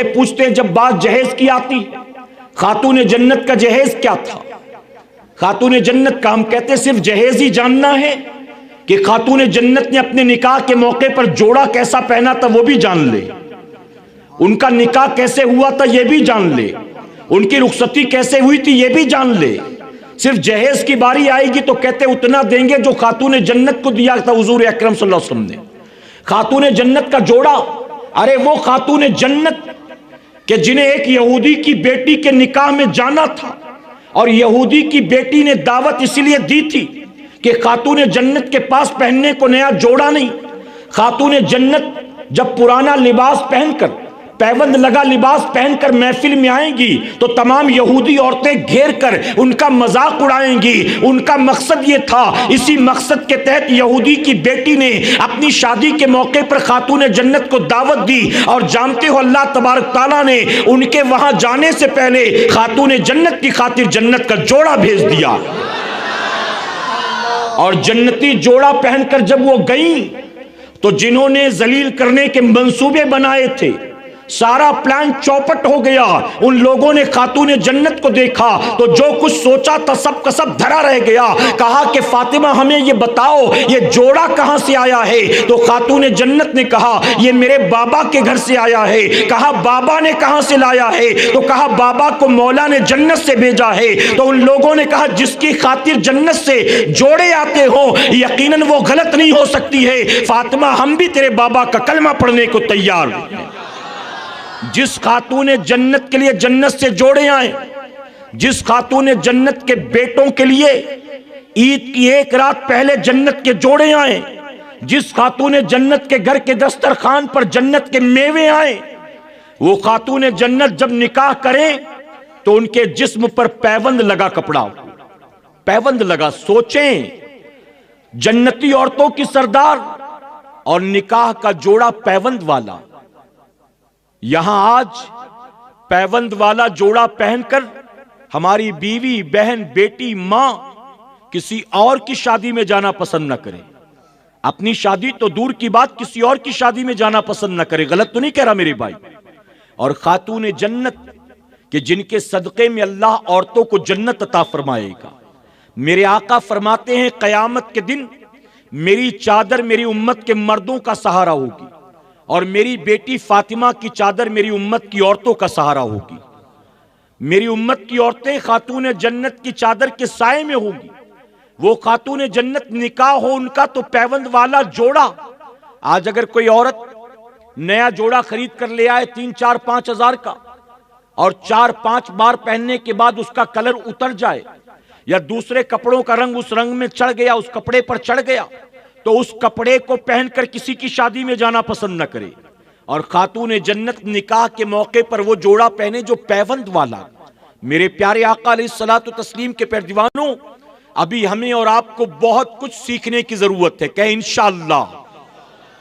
पूछते हैं जब बात जहेज की आती, खातून जन्नत का जहेज क्या था? खातून जन्नत का हम कहते सिर्फ जहेज ही जानना है कि खातून जन्नत ने अपने निकाह के मौके पर जोड़ा कैसा पहना था वो भी जान ले, उनका निकाह कैसे हुआ था ये भी जान ले, उनकी रुखसती कैसे हुई थी ये भी जान ले। सिर्फ जहेज की बारी आएगी तो कहते उतना देंगे जो खातून जन्नत को दिया था हुजूर अकरम सल्लल्लाहु अलैहि वसल्लम ने। खातून जन्नत का जोड़ा, अरे वो खातून जन्नत कि जिन्हें एक यहूदी की बेटी के निकाह में जाना था और यहूदी की बेटी ने दावत इसलिए दी थी कि खातून जन्नत के पास पहनने को नया जोड़ा नहीं। खातून जन्नत जब पुराना लिबास पहनकर, पैबंद लगा लिबास पहनकर महफिल में आएंगी तो तमाम यहूदी औरतें घेर कर उनका मजाक उड़ाएंगी। उनका मकसद ये था, इसी मकसद के तहत यहूदी की बेटी ने अपनी शादी के मौके पर खातून जन्नत को दावत दी और जानते हो अल्लाह तबारक ताला ने उनके वहां जाने से पहले खातून जन्नत की खातिर जन्नत का जोड़ा भेज दिया। और जन्नती जोड़ा पहनकर जब वो गई तो जिन्होंने जलील करने के मंसूबे बनाए थे सारा प्लान चौपट हो गया। उन लोगों ने खातून जन्नत को देखा तो जो कुछ सोचा था सब का सब धरा रह गया। कहा कि फातिमा हमें ये बताओ ये जोड़ा कहां से आया है? तो खातून जन्नत ने कहा ये मेरे बाबा के घर से आया है। कहा बाबा ने कहां से लाया है? तो कहा बाबा को मौला ने जन्नत से भेजा है। तो उन लोगों ने कहा जिसकी खातिर जन्नत से जोड़े आते हो यकीनन वो गलत नहीं हो सकती है। फातिमा हम भी तेरे बाबा का कलमा पढ़ने को तैयार हैं। जिस खातून जन्नत के लिए जन्नत से जोड़े आए, जिस खातून जन्नत के बेटों के लिए ईद की एक रात पहले जन्नत के जोड़े आए, जिस खातून जन्नत के घर के दस्तरखान पर जन्नत के मेवे आए, वो खातून जन्नत जब निकाह करें तो उनके जिस्म पर पैबंद लगा कपड़ा, पैबंद लगा। सोचें, जन्नती औरतों की सरदार और निकाह का जोड़ा पैबंद वाला। यहां आज पैबंद वाला जोड़ा पहनकर हमारी बीवी, बहन, बेटी, मां किसी और की शादी में जाना पसंद न करे। अपनी शादी तो दूर की बात, किसी और की शादी में जाना पसंद न करे। गलत तो नहीं कह रहा मेरे भाई। और खातून जन्नत कि जिनके सदक़े में अल्लाह औरतों को जन्नत अता फरमाएगा। मेरे आका फरमाते हैं कयामत के दिन मेरी चादर मेरी उम्मत के मर्दों का सहारा होगी और मेरी बेटी फातिमा की चादर मेरी उम्मत की औरतों का सहारा होगी। मेरी उम्मत की औरतें खातून जन्नत की चादर के साए में होगी। वो खातून जन्नत निकाह हो उनका तो पैबंद वाला जोड़ा। आज अगर कोई औरत नया जोड़ा खरीद कर ले आए 3, 4, 5 हजार का और 4-5 बार पहनने के बाद उसका कलर उतर जाए या दूसरे कपड़ों का रंग उस रंग में चढ़ गया, उस कपड़े पर चढ़ गया, तो उस कपड़े को पहनकर किसी की शादी में जाना पसंद न करे। और खातून जन्नत निकाह के मौके पर वो जोड़ा पहने जो पैबंद वाला। मेरे प्यारे आका अलैहिस्सलातु तस्लीम के प्यारे दीवानों, अभी हमें और आपको बहुत कुछ सीखने की जरूरत है। कहें इंशाअल्लाह।